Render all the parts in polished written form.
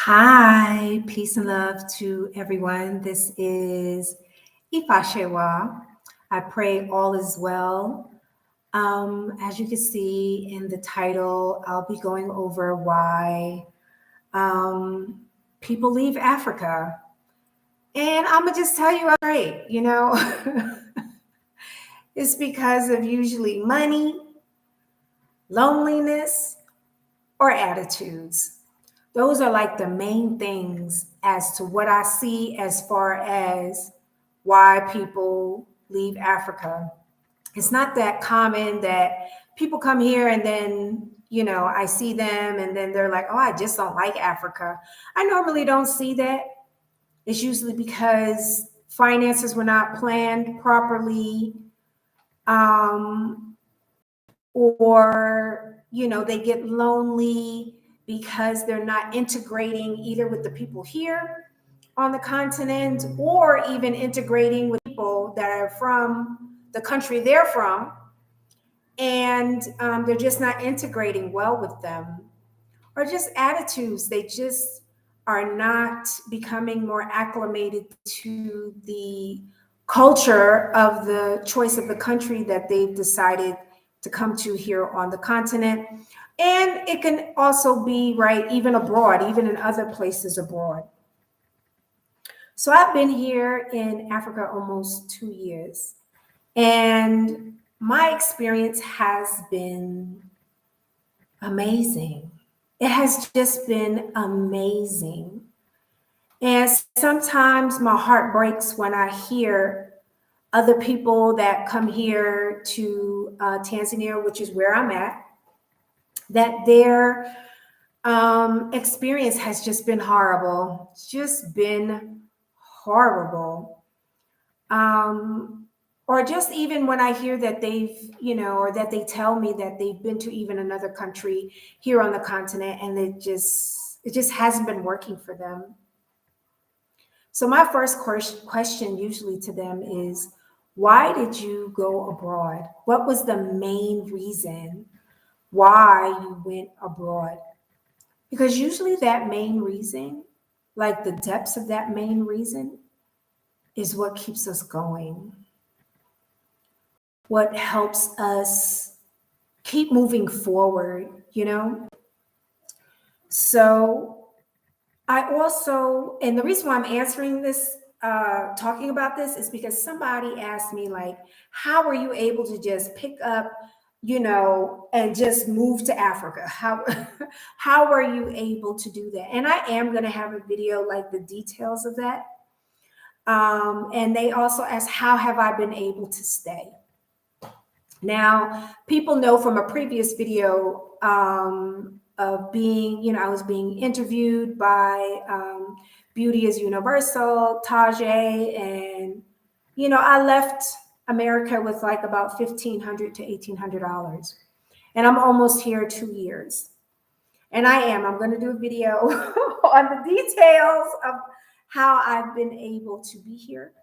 Hi, peace and love to everyone. This is Ifa Shewa. I pray all is well. As you can see in the title, I'll be going over why um, people leave Africa. And I'm going to just tell you straight, it's because of usually money, loneliness, or attitudes. Those are like the main things as to what I see as far as why people leave Africa. It's not that common that people come here and then, I see them and then they're like, oh, I just don't like Africa. I normally don't see that. It's usually because finances were not planned properly, um, or, they get lonely because they're not integrating either with the people here on the continent or even integrating with people that are from the country they're from, and they're just not integrating well with them, or just attitudes. They just are not becoming more acclimated to the culture of the choice of the country that they've decided to come to here on the continent. And it can also be right, even abroad, even in other places abroad. So I've been here in Africa almost 2 years, and my experience has been amazing. It has just been amazing. And sometimes my heart breaks when I hear other people that come here to Tanzania, which is where I'm at, that their experience has just been horrible. It's just been horrible. Or just even when I hear that they've, or that they tell me that they've been to even another country here on the continent and it just hasn't been working for them. So my first question usually to them is, why did you go abroad? What was the main reason why you went abroad? Because usually that main reason, like the depths of that main reason, is what keeps us going, what helps us keep moving forward. So I also, and the reason why I'm answering this, talking about this, is because somebody asked me, like, how are you able to just pick up, and just move to Africa? How, how are you able to do that? And I am going to have a video, like the details of that. And they also asked, how have I been able to stay? Now, people know from a previous video of being, I was being interviewed by Beauty is Universal, Tajay, and, I left America with like about $1,500 to $1,800. And I'm almost here 2 years. And I'm going to do a video on the details of how I've been able to be here.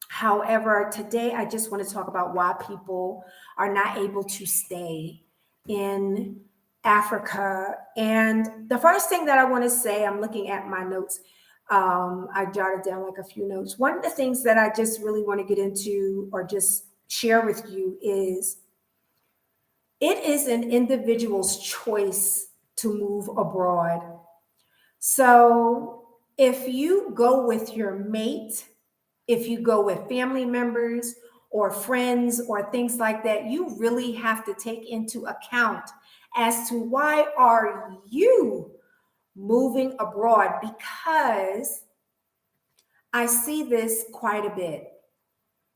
However, today I just want to talk about why people are not able to stay in Africa. And the first thing that I want to say, I'm looking at my notes. I jotted down like a few notes. One of the things that I just really want to get into or just share with you is it is an individual's choice to move abroad. So if you go with your mate, if you go with family members or friends or things like that, you really have to take into account as to why are you moving abroad, because I see this quite a bit,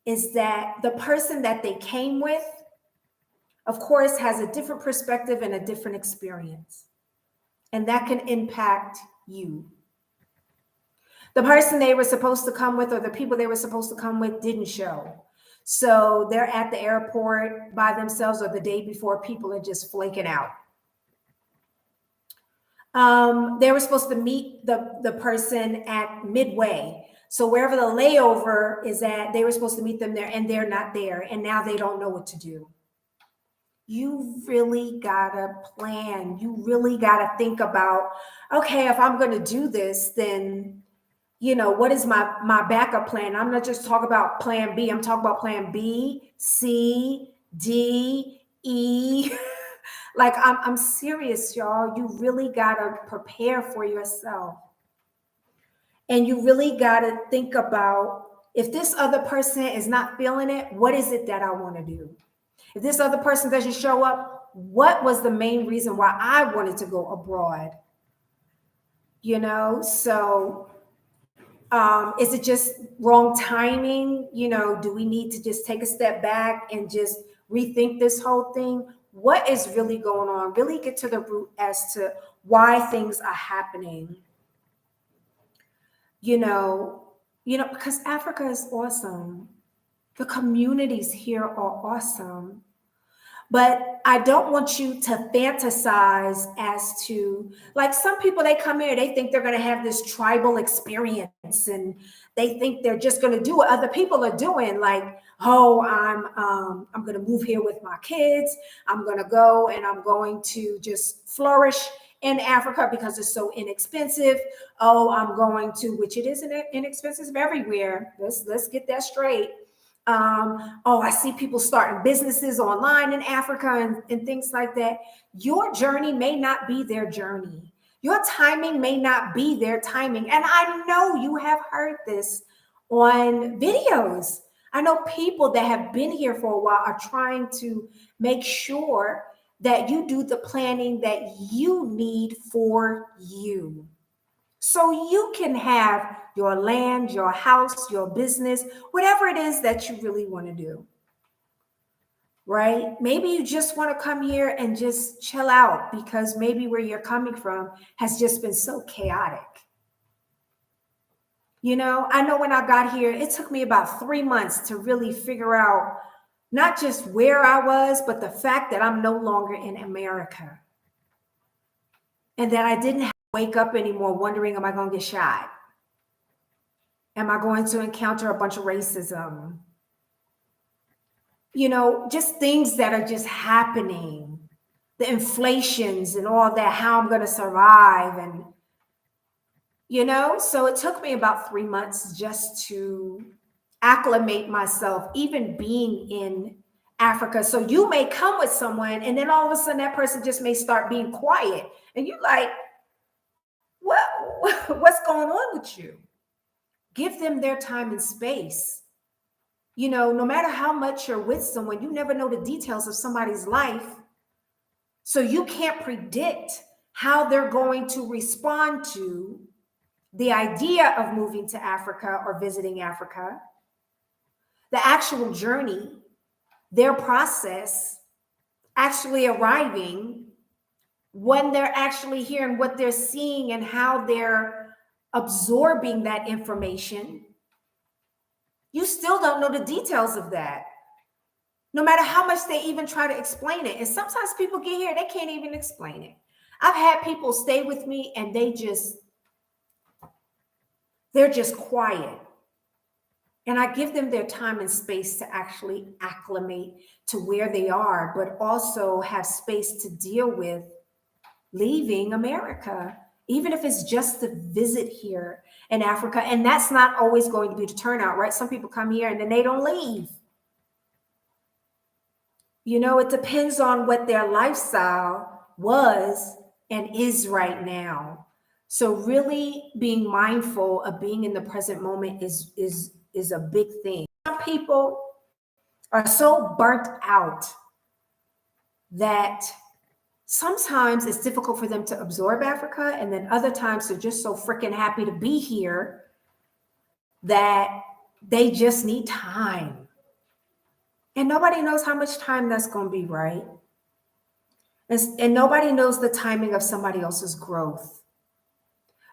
is that the person that they came with, of course, has a different perspective and a different experience, and that can impact you. The person they were supposed to come with or the people they were supposed to come with didn't show. So they're at the airport by themselves, or the day before, people are just flaking out. They were supposed to meet the person at Midway. So wherever the layover is at, they were supposed to meet them there, and they're not there. And now they don't know what to do. you really gotta plan. You really gotta think about, okay, if I'm gonna do this, then what is my backup plan? I'm not just talking about plan B. I'm talking about plan B, C, D, E. Like I'm serious, y'all. You really gotta prepare for yourself. And you really gotta think about, if this other person is not feeling it, what is it that I want to do? If this other person doesn't show up, what was the main reason why I wanted to go abroad? So is it just wrong timing? Do we need to just take a step back and just rethink this whole thing? What is really going on? Really get to the root as to why things are happening. Because Africa is awesome. The communities here are awesome. But I don't want you to fantasize as to, like, some people, they come here, they think they're going to have this tribal experience, and they think they're just going to do what other people are doing. Like, oh, I'm going to move here with my kids. I'm going to go and I'm going to just flourish in Africa because it's so inexpensive. Oh, I'm going to, which it isn't inexpensive everywhere. Let's get that straight. Oh, I see people starting businesses online in Africa and things like that. Your journey may not be their journey. Your timing may not be their timing. And I know you have heard this on videos. I know people that have been here for a while are trying to make sure that you do the planning that you need for you. So you can have your land, your house, your business, whatever it is that you really want to do. Right? Maybe you just want to come here and just chill out because maybe where you're coming from has just been so chaotic. I know when I got here, it took me about 3 months to really figure out not just where I was, but the fact that I'm no longer in America. And that I didn't have to wake up anymore wondering, am I going to get shot? Am I going to encounter a bunch of racism? Just things that are just happening, the inflations and all that, how I'm going to survive. And, so it took me about 3 months just to acclimate myself, even being in Africa. So you may come with someone and then all of a sudden that person just may start being quiet. And you're like, what's going on with you? Give them their time and space. No matter how much you're with someone, you never know the details of somebody's life. So you can't predict how they're going to respond to the idea of moving to Africa or visiting Africa, the actual journey, their process, actually arriving, when they're actually here and what they're seeing and how they're absorbing that information. You still don't know the details of that, no matter how much they even try to explain it. And sometimes people get here, they can't even explain it. I've had people stay with me and they're just quiet. And I give them their time and space to actually acclimate to where they are, but also have space to deal with leaving America, even if it's just to visit here in Africa. And that's not always going to be the turnout, right? Some people come here and then they don't leave. It depends on what their lifestyle was and is right now. So really being mindful of being in the present moment is a big thing. Some people are so burnt out that sometimes it's difficult for them to absorb Africa, and then other times they're just so freaking happy to be here that they just need time. And nobody knows how much time that's going to be, right? And nobody knows the timing of somebody else's growth.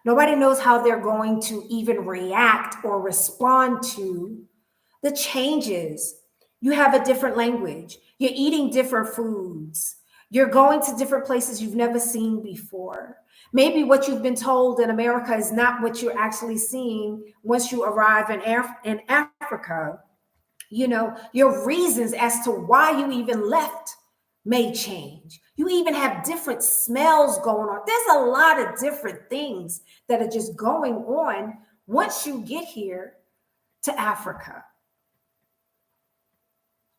Nobody knows how they're going to even react or respond to the changes. You have a different language. You're eating different foods. You're going to different places you've never seen before. Maybe what you've been told in America is not what you're actually seeing once you arrive in Africa. Your reasons as to why you even left may change. You even have different smells going on. There's a lot of different things that are just going on once you get here to Africa.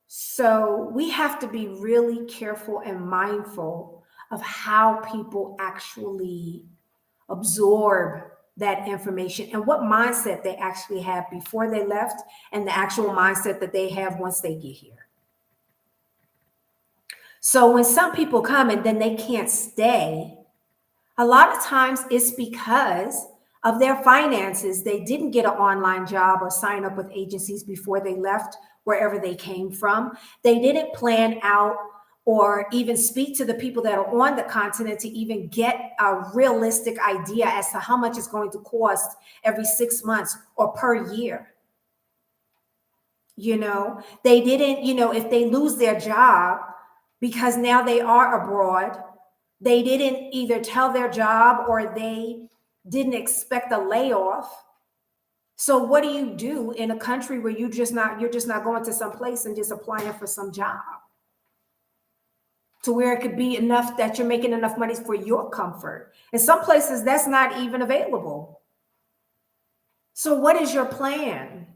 So we have to be really careful and mindful of how people actually absorb that information and what mindset they actually have before they left and the actual mindset that they have once they get here. So when some people come and then they can't stay, a lot of times it's because of their finances. They didn't get an online job or sign up with agencies before they left wherever they came from. They didn't plan out or even speak to the people that are on the continent to even get a realistic idea as to how much it's going to cost every 6 months or per year. They didn't, if they lose their job because now they are abroad, they didn't either tell their job or they didn't expect a layoff. So what do you do in a country where you're just not going to some place and just applying for some job to where it could be enough that you're making enough money for your comfort? In some places, that's not even available. So what is your plan?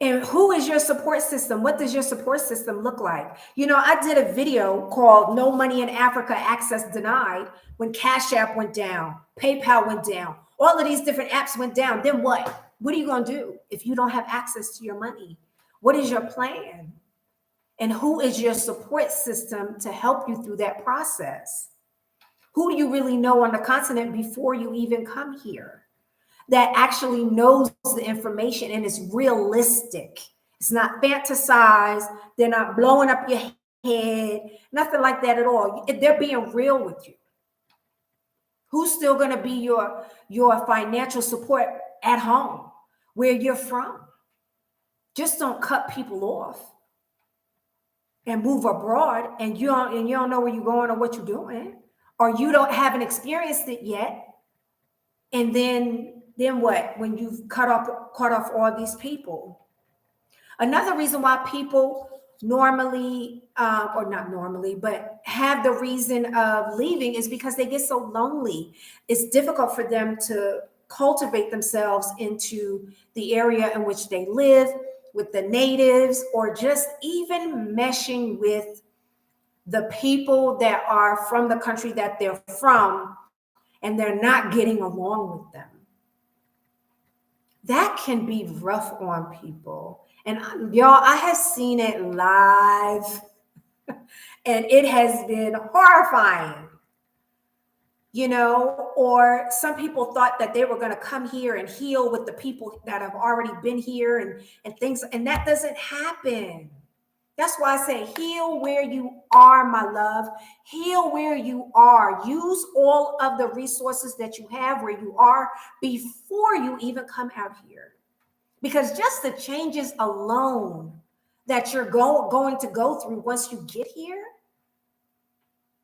And who is your support system? What does your support system look like? I did a video called No Money in Africa, Access Denied, when Cash App went down, PayPal went down, all of these different apps went down. Then what? What are you going to do if you don't have access to your money? What is your plan? And who is your support system to help you through that process? Who do you really know on the continent before you even come here that actually knows the information and is realistic? It's not fantasized. They're not blowing up your head, nothing like that at all. They're being real with you. Who's still going to be your financial support at home, where you're from? Just don't cut people off and move abroad and you don't know where you're going or what you're doing, or you haven't experienced it yet. And then what? When you've cut off all these people. Another reason why people normally, or not normally, but have the reason of leaving is because they get so lonely. It's difficult for them to cultivate themselves into the area in which they live, with the natives, or just even meshing with the people that are from the country that they're from, and they're not getting along with them. That can be rough on people. And y'all, I have seen it live and it has been horrifying. Or some people thought that they were going to come here and heal with the people that have already been here and things, and that doesn't happen. That's why I say heal where you are, my love. Heal where you are. Use all of the resources that you have where you are before you even come out here. Because just the changes alone that you're going to go through once you get here,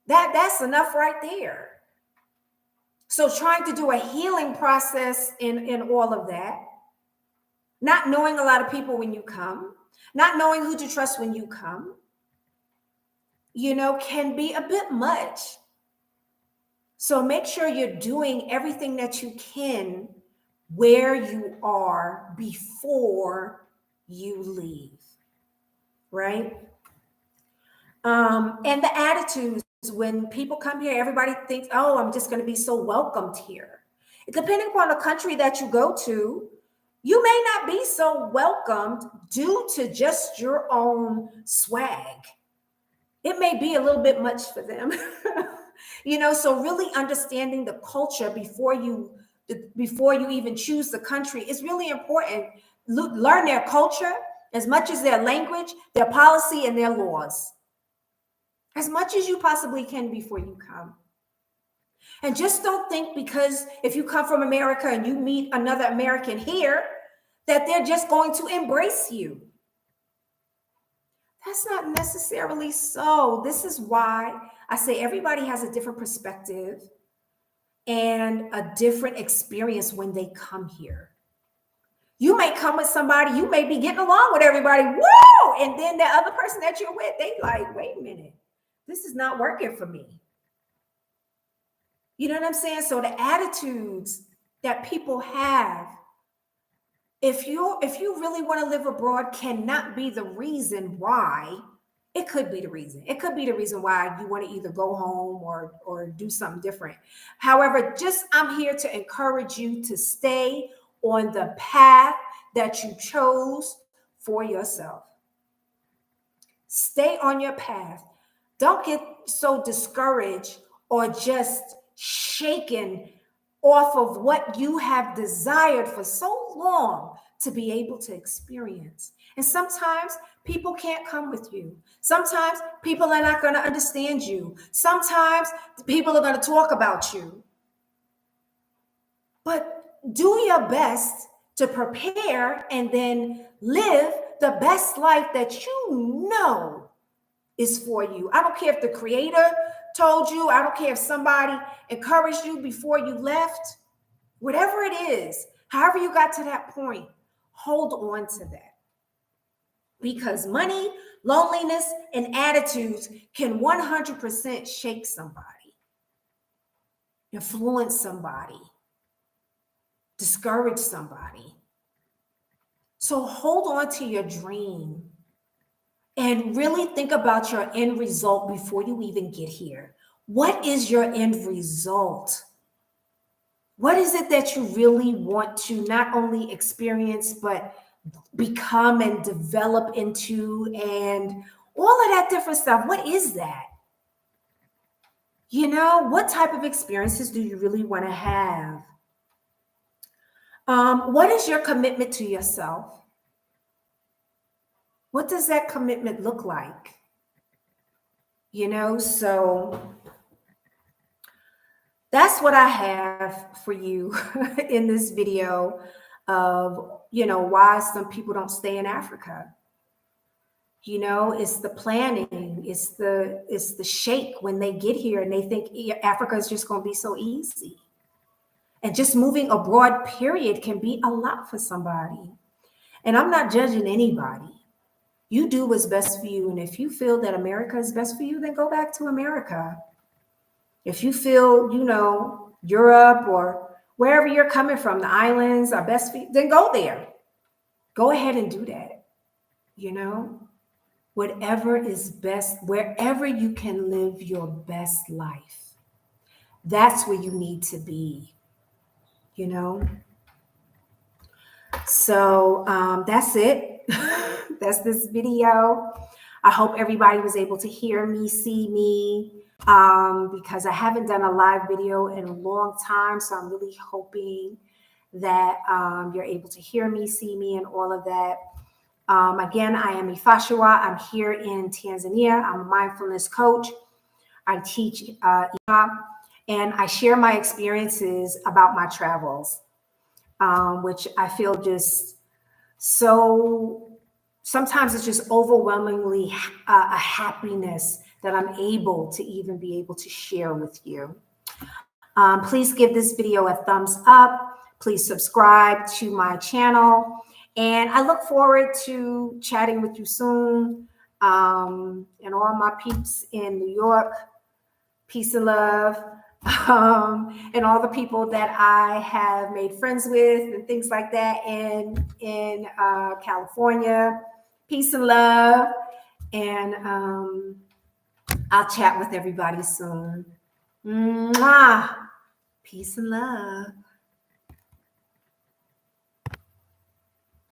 that's enough right there. So trying to do a healing process in all of that, not knowing a lot of people when you come, not knowing who to trust when you come, can be a bit much. So make sure you're doing everything that you can where you are before you leave, right? And the attitudes, when people come here, everybody thinks, oh, I'm just going to be so welcomed here. Depending upon the country that you go to, you may not be so welcomed due to just your own swag. It may be a little bit much for them. So really understanding the culture before you even choose the country is really important. Learn their culture as much as their language, their policy, and their laws. As much as you possibly can before you come. And just don't think because if you come from America and you meet another American here, that they're just going to embrace you. That's not necessarily so. This is why I say everybody has a different perspective and a different experience when they come here. You may come with somebody, you may be getting along with everybody, woo! And then the other person that you're with, they like, wait a minute, this is not working for me. You know what I'm saying? So the attitudes that people have, if you really want to live abroad, cannot be the reason why. It could be the reason. It could be the reason why you want to either go home or do something different. However, just I'm here to encourage you to stay on the path that you chose for yourself. Stay on your path. Don't get so discouraged or just shaken off of what you have desired for so long to be able to experience. And sometimes people can't come with you. Sometimes people are not going to understand you. Sometimes people are going to talk about you. But do your best to prepare and then live the best life that you know is for you. I don't care if the creator told you, I don't care if somebody encouraged you before you left, whatever it is, however you got to that point, hold on to that. Because money, loneliness, and attitudes can 100% shake somebody, influence somebody, discourage somebody. So hold on to your dream and really think about your end result before you even get here. What is your end result? What is it that you really want to not only experience, but become and develop into, and all of that different stuff? What is that? You know, what type of experiences do you really want to have? What is your commitment to yourself? What does that commitment look like? You know, so that's what I have for you in this video of, you know, why some people don't stay in Africa. You know, it's the planning, it's the shake when they get here and they think Africa is just going to be so easy. And just moving abroad, period, can be a lot for somebody. And I'm not judging anybody. You do what's best for you. And if you feel that America is best for you, then go back to America. If you feel, you know, Europe or wherever you're coming from, the islands are best for you, then go there. Go ahead and do that. You know, whatever is best, wherever you can live your best life, that's where you need to be, you know. So that's it. That's this video. I hope everybody was able to hear me, see me, because I haven't done a live video in a long time. So I'm really hoping that you're able to hear me, see me, and all of that. Again, I am Ifashua. I'm here in Tanzania. I'm a mindfulness coach. I teach and I share my experiences about my travels, which I feel just so, sometimes it's just overwhelmingly a happiness that I'm able to even be able to share with you. Please give this video a thumbs up. Please subscribe to my channel. And I look forward to chatting with you soon. And all my peeps in New York, peace and love. And all the people that I have made friends with and things like that in California, peace and love. And I'll chat with everybody soon. Mwah. Peace and love.